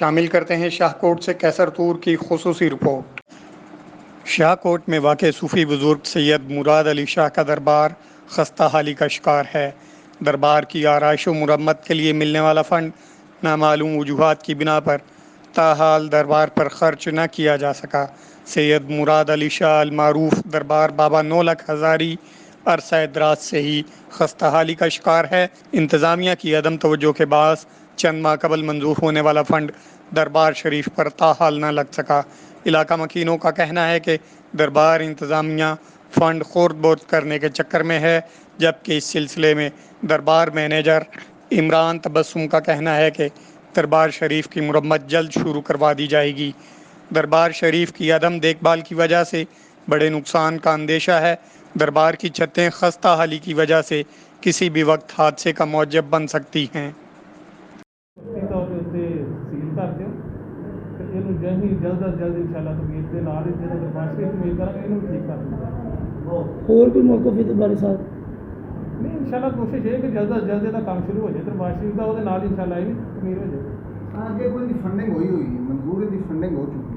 शामिल करते हैं शाहकोट से कैसर तूर की खुसूसी रिपोर्ट। शाहकोट में वाक़ सूफ़ी बुज़ुर्ग सैयद मुराद अली शाह का दरबार खस्ता हाली का शिकार है। दरबार की आराइश व मुरम्मत के लिए मिलने वाला फ़ंड नामालूम वजूहात की बिना पर ताहाल दरबार पर खर्च न किया जा सका। सैयद मुराद अली शाह अल मारूफ दरबार बाबा नौलख हज़ारी अरसा दराज से ही खस्ता हाली का शिकार है। इंतज़ामिया की अदम तवज्जो के बायस चंद माह कबल मंजूर होने वाला फ़ंड दरबार शरीफ पर ताहाल न लग सका। इलाका मकीनों का कहना है कि दरबार इंतज़ामिया फ़ंड खुर्द-बुर्द करने के चक्कर में है, जबकि इस सिलसिले में दरबार मैनेजर इमरान तबस्सुम का कहना है कि दरबार शरीफ की मुरम्मत जल्द शुरू करवा दी जाएगी। दरबार शरीफ की अदम देखभाल की वजह से बड़े नुकसान का अंदेशा है। दरबार की छतें खस्ता हाली की वजह से किसी भी वक्त हादसे का मौजब बन सकती हैं। तौर के उत्ते सील कर दिओ ते इहनूं जल्दी जल्द अज जल्द इंशाअल्लाह तबीयत दे नाल ही जिहड़ा दरबार शरीफ उम्मीद करांगे इहनूं ठीक कर दिंदा। होर कोई मौकफ इहदे बारे साहब? नहीं इंशाअल्लाह कोशिश है कि जल्द अज जल्द इहदा काम शुरू हो जाए दरबार शरीफ दा, ओहदे नाल इंशाअल्लाह एह भी तमीर हो जाए। आगे कोई फंडिंग हुई मंजूरी की फंडिंग हो चुकी